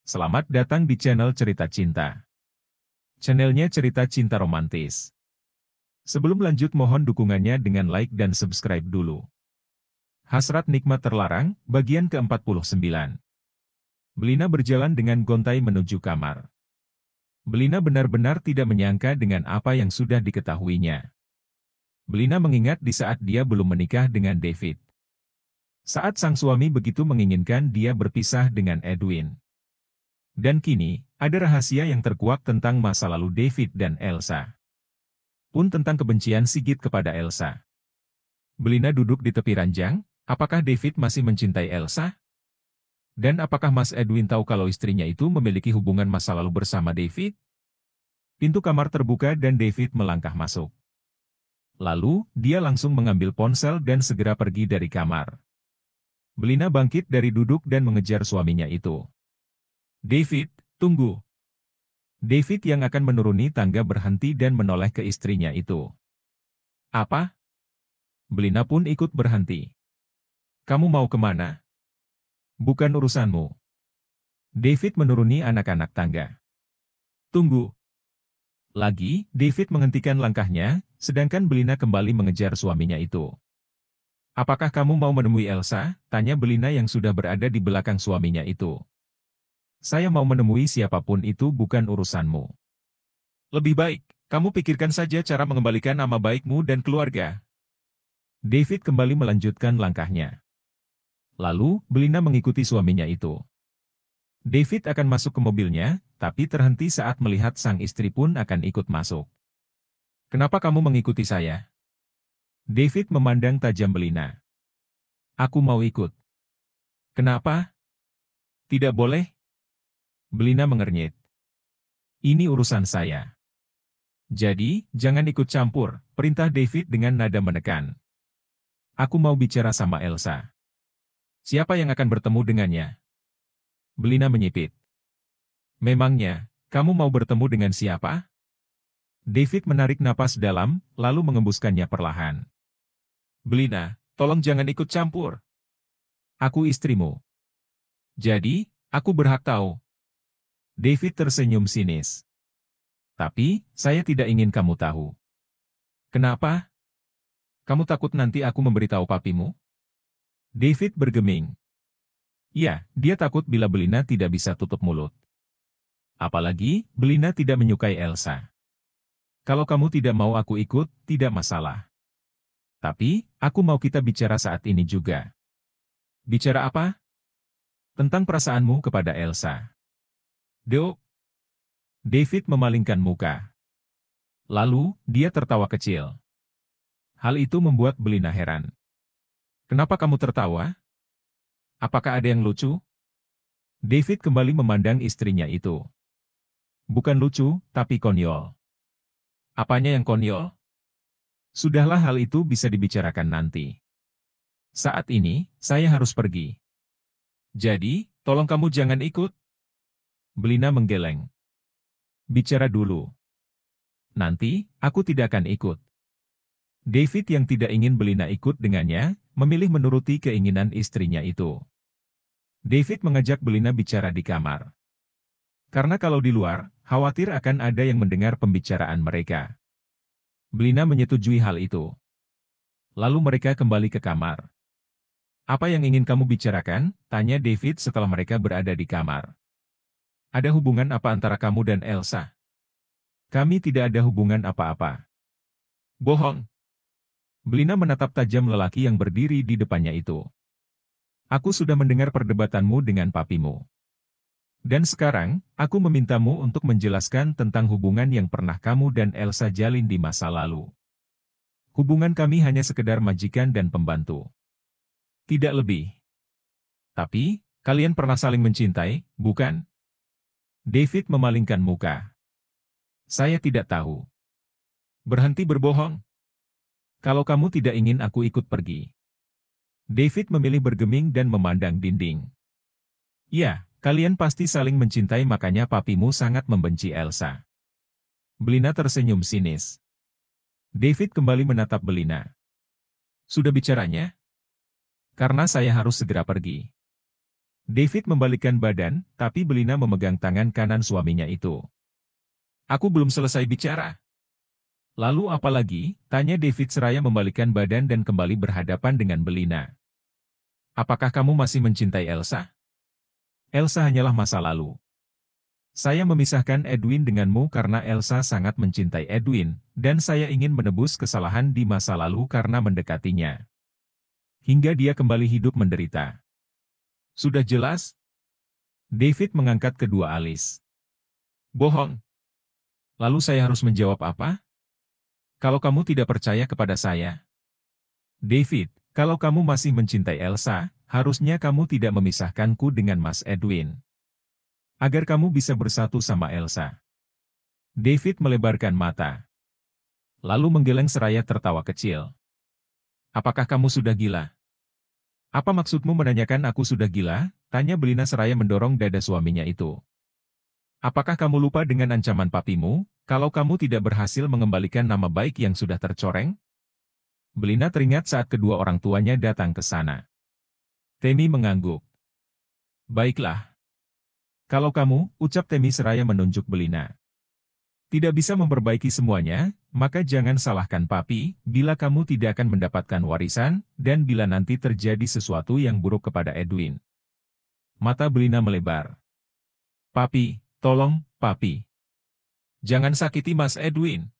Selamat datang di channel Cerita Cinta. Channelnya Cerita Cinta Romantis. Sebelum lanjut mohon dukungannya dengan like dan subscribe dulu. Hasrat Nikmat Terlarang, bagian ke-49. Belina berjalan dengan gontai menuju kamar. Belina benar-benar tidak menyangka dengan apa yang sudah diketahuinya. Belina mengingat di saat dia belum menikah dengan David. Saat sang suami begitu menginginkan dia berpisah dengan Edwin. Dan kini, ada rahasia yang terkuak tentang masa lalu David dan Elsa. Pun tentang kebencian Sigit kepada Elsa. Belina duduk di tepi ranjang, apakah David masih mencintai Elsa? Dan apakah Mas Edwin tahu kalau istrinya itu memiliki hubungan masa lalu bersama David? Pintu kamar terbuka dan David melangkah masuk. Lalu, dia langsung mengambil ponsel dan segera pergi dari kamar. Belina bangkit dari duduk dan mengejar suaminya itu. David, tunggu. David yang akan menuruni tangga berhenti dan menoleh ke istrinya itu. Apa? Belina pun ikut berhenti. Kamu mau kemana? Bukan urusanmu. David menuruni anak-anak tangga. Tunggu. Lagi, David menghentikan langkahnya, sedangkan Belina kembali mengejar suaminya itu. Apakah kamu mau menemui Elsa? Tanya Belina yang sudah berada di belakang suaminya itu. Saya mau menemui siapapun itu bukan urusanmu. Lebih baik, kamu pikirkan saja cara mengembalikan nama baikmu dan keluarga. David kembali melanjutkan langkahnya. Lalu, Belina mengikuti suaminya itu. David akan masuk ke mobilnya, tapi terhenti saat melihat sang istri pun akan ikut masuk. Kenapa kamu mengikuti saya? David memandang tajam Belina. Aku mau ikut. Kenapa? Tidak boleh? Belina mengernyit. Ini urusan saya. Jadi, jangan ikut campur, perintah David dengan nada menekan. Aku mau bicara sama Elsa. Siapa yang akan bertemu dengannya? Belina menyipit. Memangnya, kamu mau bertemu dengan siapa? David menarik napas dalam, lalu mengembuskannya perlahan. Belina, tolong jangan ikut campur. Aku istrimu. Jadi, aku berhak tahu. David tersenyum sinis. Tapi, saya tidak ingin kamu tahu. Kenapa? Kamu takut nanti aku memberitahu papimu? David bergeming. Ya, dia takut bila Belina tidak bisa tutup mulut. Apalagi, Belina tidak menyukai Elsa. Kalau kamu tidak mau aku ikut, tidak masalah. Tapi, aku mau kita bicara saat ini juga. Bicara apa? Tentang perasaanmu kepada Elsa. Dok. David memalingkan muka. Lalu, dia tertawa kecil. Hal itu membuat Belina heran. Kenapa kamu tertawa? Apakah ada yang lucu? David kembali memandang istrinya itu. Bukan lucu, tapi konyol. Apanya yang konyol? Sudahlah, hal itu bisa dibicarakan nanti. Saat ini, saya harus pergi. Jadi, tolong kamu jangan ikut. Belina menggeleng. Bicara dulu. Nanti, aku tidak akan ikut. David yang tidak ingin Belina ikut dengannya, memilih menuruti keinginan istrinya itu. David mengajak Belina bicara di kamar. Karena kalau di luar, khawatir akan ada yang mendengar pembicaraan mereka. Belina menyetujui hal itu. Lalu mereka kembali ke kamar. Apa yang ingin kamu bicarakan? Tanya David setelah mereka berada di kamar. Ada hubungan apa antara kamu dan Elsa? Kami tidak ada hubungan apa-apa. Bohong. Belina menatap tajam lelaki yang berdiri di depannya itu. Aku sudah mendengar perdebatanmu dengan papimu. Dan sekarang, aku memintamu untuk menjelaskan tentang hubungan yang pernah kamu dan Elsa jalin di masa lalu. Hubungan kami hanya sekedar majikan dan pembantu. Tidak lebih. Tapi, kalian pernah saling mencintai, bukan? David memalingkan muka. Saya tidak tahu. Berhenti berbohong. Kalau kamu tidak ingin aku ikut pergi. David memilih bergeming dan memandang dinding. Ya. Kalian pasti saling mencintai makanya papimu sangat membenci Elsa. Belina tersenyum sinis. David kembali menatap Belina. Sudah bicaranya? Karena saya harus segera pergi. David membalikkan badan, tapi Belina memegang tangan kanan suaminya itu. Aku belum selesai bicara. Lalu apa lagi? Tanya David seraya membalikkan badan dan kembali berhadapan dengan Belina. Apakah kamu masih mencintai Elsa? Elsa hanyalah masa lalu. Saya memisahkan Edwin denganmu karena Elsa sangat mencintai Edwin, dan saya ingin menebus kesalahan di masa lalu karena mendekatinya. Hingga dia kembali hidup menderita. Sudah jelas? David mengangkat kedua alis. Bohong. Lalu saya harus menjawab apa? Kalau kamu tidak percaya kepada saya. David, kalau kamu masih mencintai Elsa, harusnya kamu tidak memisahkanku dengan Mas Edwin. Agar kamu bisa bersatu sama Elsa. David melebarkan mata. Lalu menggeleng seraya tertawa kecil. Apakah kamu sudah gila? Apa maksudmu menanyakan aku sudah gila? Tanya Belina seraya mendorong dada suaminya itu. Apakah kamu lupa dengan ancaman papimu, kalau kamu tidak berhasil mengembalikan nama baik yang sudah tercoreng? Belina teringat saat kedua orang tuanya datang ke sana. Temi mengangguk. Baiklah. Kalau kamu, ucap Temi seraya menunjuk Belina. Tidak bisa memperbaiki semuanya, maka jangan salahkan papi, bila kamu tidak akan mendapatkan warisan, dan bila nanti terjadi sesuatu yang buruk kepada Edwin. Mata Belina melebar. Papi, tolong, papi. Jangan sakiti Mas Edwin.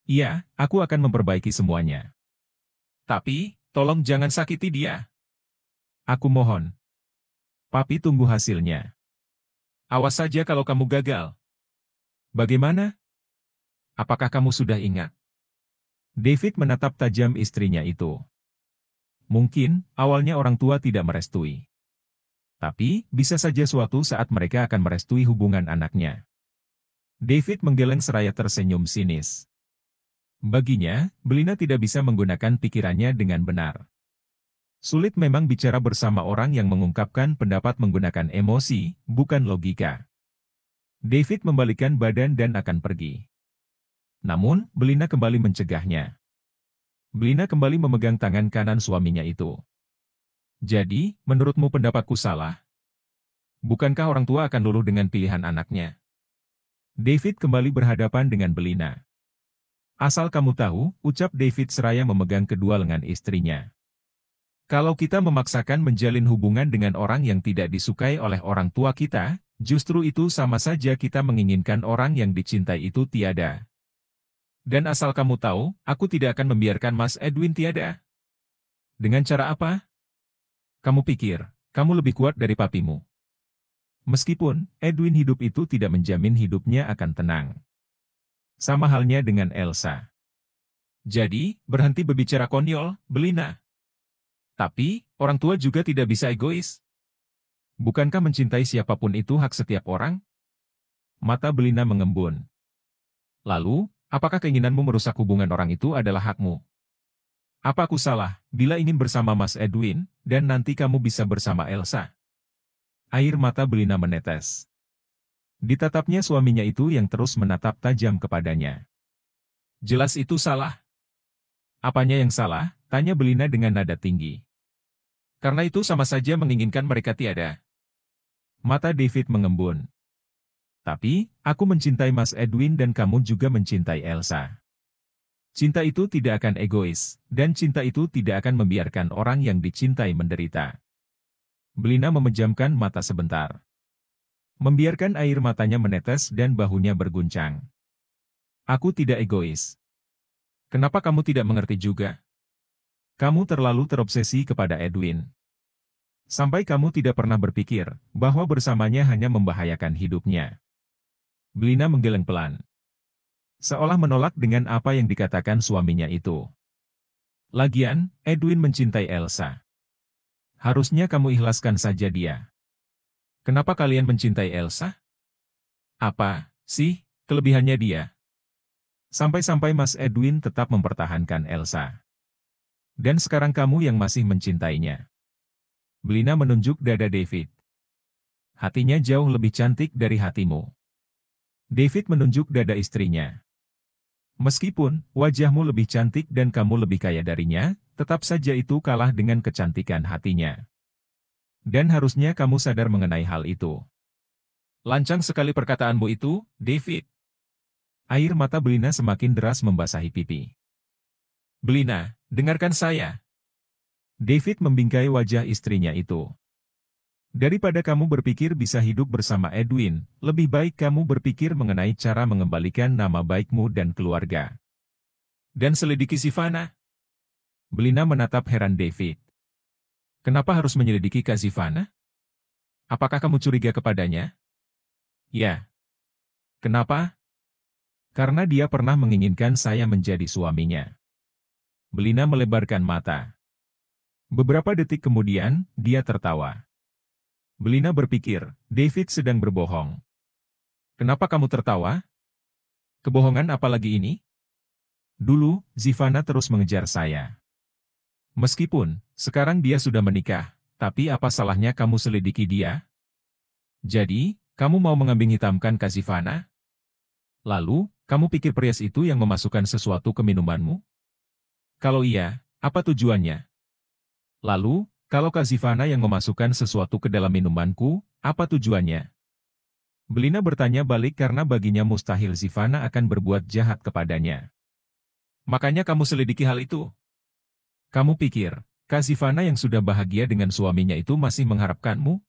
Iya, aku akan memperbaiki semuanya. Tapi, tolong jangan sakiti dia. Aku mohon. Papi tunggu hasilnya. Awas saja kalau kamu gagal. Bagaimana? Apakah kamu sudah ingat? David menatap tajam istrinya itu. Mungkin, awalnya orang tua tidak merestui. Tapi, bisa saja suatu saat mereka akan merestui hubungan anaknya. David menggeleng seraya tersenyum sinis. Baginya, Belina tidak bisa menggunakan pikirannya dengan benar. Sulit memang bicara bersama orang yang mengungkapkan pendapat menggunakan emosi, bukan logika. David membalikkan badan dan akan pergi. Namun, Belina kembali mencegahnya. Belina kembali memegang tangan kanan suaminya itu. Jadi, menurutmu pendapatku salah? Bukankah orang tua akan luluh dengan pilihan anaknya? David kembali berhadapan dengan Belina. Asal kamu tahu, ucap David seraya memegang kedua lengan istrinya. Kalau kita memaksakan menjalin hubungan dengan orang yang tidak disukai oleh orang tua kita, justru itu sama saja kita menginginkan orang yang dicintai itu tiada. Dan asal kamu tahu, aku tidak akan membiarkan Mas Edwin tiada. Dengan cara apa? Kamu pikir, kamu lebih kuat dari papimu. Meskipun, Edwin hidup itu tidak menjamin hidupnya akan tenang. Sama halnya dengan Elsa. Jadi, berhenti berbicara konyol, Belina. Tapi, orang tua juga tidak bisa egois. Bukankah mencintai siapapun itu hak setiap orang? Mata Belina mengembun. Lalu, apakah keinginanmu merusak hubungan orang itu adalah hakmu? Apa aku salah, bila ingin bersama Mas Edwin, dan nanti kamu bisa bersama Elsa? Air mata Belina menetes. Ditatapnya suaminya itu yang terus menatap tajam kepadanya. Jelas itu salah. Apanya yang salah? Tanya Belina dengan nada tinggi. Karena itu sama saja menginginkan mereka tiada. Mata David mengembun. Tapi, aku mencintai Mas Edwin dan kamu juga mencintai Elsa. Cinta itu tidak akan egois, dan cinta itu tidak akan membiarkan orang yang dicintai menderita. Belina memejamkan mata sebentar. Membiarkan air matanya menetes dan bahunya berguncang. Aku tidak egois. Kenapa kamu tidak mengerti juga? Kamu terlalu terobsesi kepada Edwin. Sampai kamu tidak pernah berpikir bahwa bersamanya hanya membahayakan hidupnya. Belina menggeleng pelan. Seolah menolak dengan apa yang dikatakan suaminya itu. Lagian, Edwin mencintai Elsa. Harusnya kamu ikhlaskan saja dia. Kenapa kalian mencintai Elsa? Apa, sih, kelebihannya dia? Sampai-sampai Mas Edwin tetap mempertahankan Elsa. Dan sekarang kamu yang masih mencintainya. Belina menunjuk dada David. Hatinya jauh lebih cantik dari hatimu. David menunjuk dada istrinya. Meskipun wajahmu lebih cantik dan kamu lebih kaya darinya, tetap saja itu kalah dengan kecantikan hatinya. Dan harusnya kamu sadar mengenai hal itu. Lancang sekali perkataanmu itu, David. Air mata Belina semakin deras membasahi pipi. Belina, dengarkan saya. David membingkai wajah istrinya itu. Daripada kamu berpikir bisa hidup bersama Edwin, lebih baik kamu berpikir mengenai cara mengembalikan nama baikmu dan keluarga. Dan selidiki Sivana. Belina menatap heran David. Kenapa harus menyelidiki Kak Sivana? Apakah kamu curiga kepadanya? Ya. Kenapa? Karena dia pernah menginginkan saya menjadi suaminya. Belina melebarkan mata. Beberapa detik kemudian, dia tertawa. Belina berpikir, David sedang berbohong. Kenapa kamu tertawa? Kebohongan apa lagi ini? Dulu, Sivana terus mengejar saya. Meskipun, sekarang dia sudah menikah, tapi apa salahnya kamu selidiki dia? Jadi, kamu mau mengambing hitamkan Kak Sivana? Lalu, kamu pikir perias itu yang memasukkan sesuatu ke minumanmu? Kalau iya, apa tujuannya? Lalu, kalau Kak Sivana yang memasukkan sesuatu ke dalam minumanku, apa tujuannya? Belina bertanya balik karena baginya mustahil Sivana akan berbuat jahat kepadanya. Makanya kamu selidiki hal itu. Kamu pikir, Kak Sivana yang sudah bahagia dengan suaminya itu masih mengharapkanmu?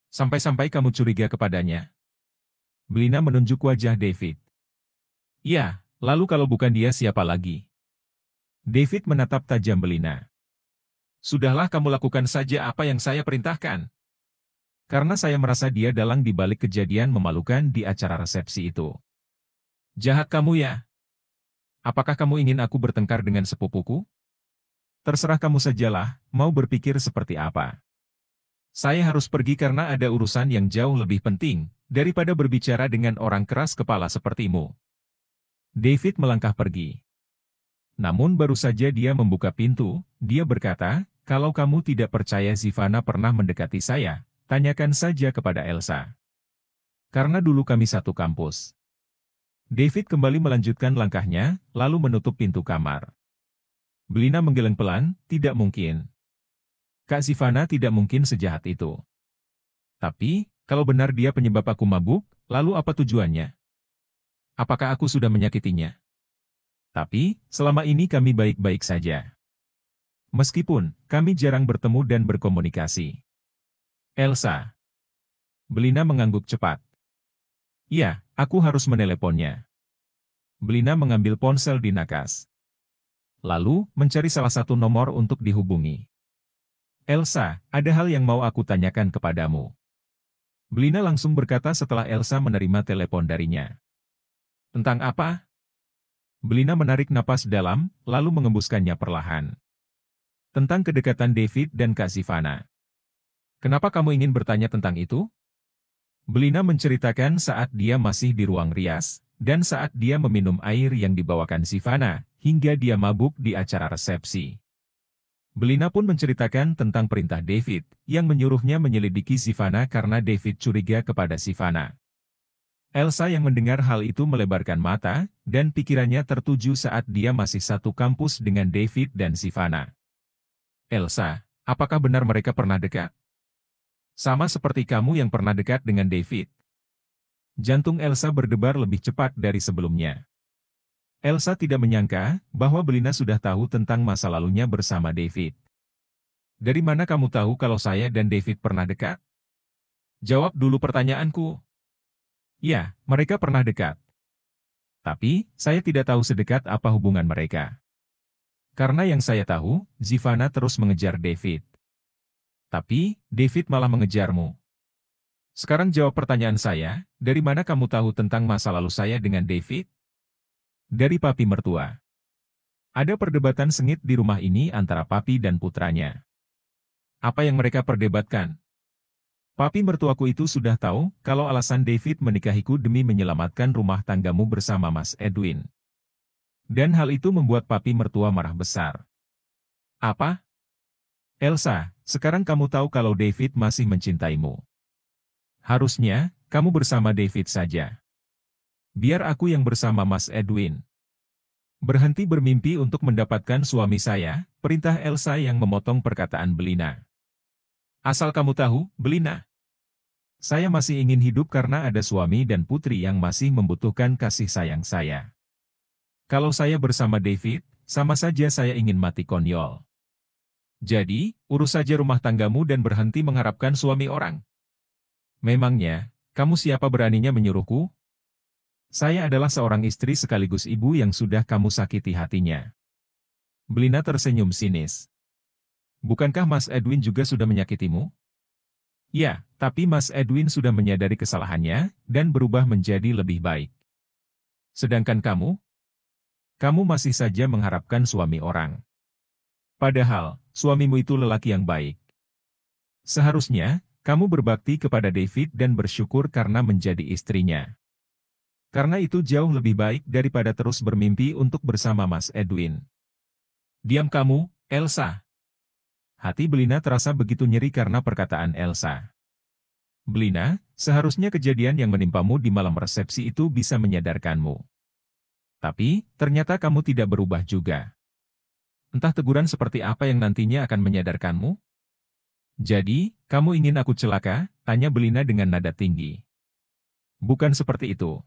Sampai-sampai kamu curiga kepadanya. Belina menunjuk wajah David. Ya, lalu kalau bukan dia siapa lagi? David menatap tajam Belina. Sudahlah kamu lakukan saja apa yang saya perintahkan. Karena saya merasa dia dalang di balik kejadian memalukan di acara resepsi itu. Jahat kamu ya? Apakah kamu ingin aku bertengkar dengan sepupuku? Terserah kamu sajalah, mau berpikir seperti apa. Saya harus pergi karena ada urusan yang jauh lebih penting, daripada berbicara dengan orang keras kepala sepertimu. David melangkah pergi. Namun baru saja dia membuka pintu, dia berkata, kalau kamu tidak percaya Sivana pernah mendekati saya, tanyakan saja kepada Elsa. Karena dulu kami satu kampus. David kembali melanjutkan langkahnya, lalu menutup pintu kamar. Belina menggeleng pelan, tidak mungkin. Kak Sivana tidak mungkin sejahat itu. Tapi, kalau benar dia penyebab aku mabuk, lalu apa tujuannya? Apakah aku sudah menyakitinya? Tapi, selama ini kami baik-baik saja. Meskipun, kami jarang bertemu dan berkomunikasi. Elsa. Belina mengangguk cepat. Ya, aku harus meneleponnya. Belina mengambil ponsel di nakas. Lalu, mencari salah satu nomor untuk dihubungi. Elsa, ada hal yang mau aku tanyakan kepadamu. Belina langsung berkata setelah Elsa menerima telepon darinya. Tentang apa? Belina menarik napas dalam, lalu mengembuskannya perlahan. Tentang kedekatan David dan Kak Sivana. Kenapa kamu ingin bertanya tentang itu? Belina menceritakan saat dia masih di ruang rias, dan saat dia meminum air yang dibawakan Sivana, hingga dia mabuk di acara resepsi. Belina pun menceritakan tentang perintah David, yang menyuruhnya menyelidiki Sivana karena David curiga kepada Sivana. Elsa yang mendengar hal itu melebarkan mata, dan pikirannya tertuju saat dia masih satu kampus dengan David dan Sivana. Elsa, apakah benar mereka pernah dekat? Sama seperti kamu yang pernah dekat dengan David. Jantung Elsa berdebar lebih cepat dari sebelumnya. Elsa tidak menyangka bahwa Belina sudah tahu tentang masa lalunya bersama David. Dari mana kamu tahu kalau saya dan David pernah dekat? Jawab dulu pertanyaanku. Ya, mereka pernah dekat. Tapi, saya tidak tahu sedekat apa hubungan mereka. Karena yang saya tahu, Sivana terus mengejar David. Tapi, David malah mengejarmu. Sekarang jawab pertanyaan saya, dari mana kamu tahu tentang masa lalu saya dengan David? Dari papi mertua. Ada perdebatan sengit di rumah ini antara papi dan putranya. Apa yang mereka perdebatkan? Papi mertuaku itu sudah tahu kalau alasan David menikahiku demi menyelamatkan rumah tanggamu bersama Mas Edwin. Dan hal itu membuat papi mertua marah besar. Apa? Elsa, sekarang kamu tahu kalau David masih mencintaimu. Harusnya, kamu bersama David saja. Biar aku yang bersama Mas Edwin. Berhenti bermimpi untuk mendapatkan suami saya, perintah Elsa yang memotong perkataan Belina. Asal kamu tahu, Belina. Saya masih ingin hidup karena ada suami dan putri yang masih membutuhkan kasih sayang saya. Kalau saya bersama David, sama saja saya ingin mati konyol. Jadi, urus saja rumah tanggamu dan berhenti mengharapkan suami orang. Memangnya, kamu siapa beraninya menyuruhku? Saya adalah seorang istri sekaligus ibu yang sudah kamu sakiti hatinya. Belina tersenyum sinis. Bukankah Mas Edwin juga sudah menyakitimu? Ya, tapi Mas Edwin sudah menyadari kesalahannya dan berubah menjadi lebih baik. Sedangkan kamu? Kamu masih saja mengharapkan suami orang. Padahal, suamimu itu lelaki yang baik. Seharusnya, kamu berbakti kepada David dan bersyukur karena menjadi istrinya. Karena itu jauh lebih baik daripada terus bermimpi untuk bersama Mas Edwin. Diam kamu, Elsa. Hati Belina terasa begitu nyeri karena perkataan Elsa. Belina, seharusnya kejadian yang menimpamu di malam resepsi itu bisa menyadarkanmu. Tapi, ternyata kamu tidak berubah juga. Entah teguran seperti apa yang nantinya akan menyadarkanmu? Jadi, kamu ingin aku celaka? Tanya Belina dengan nada tinggi. Bukan seperti itu.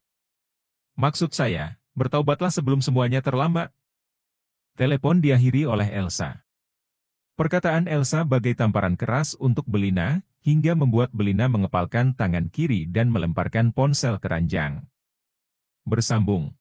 Maksud saya, bertaubatlah sebelum semuanya terlambat. Telepon diakhiri oleh Elsa. Perkataan Elsa bagai tamparan keras untuk Belina, hingga membuat Belina mengepalkan tangan kiri dan melemparkan ponsel ke ranjang. Bersambung.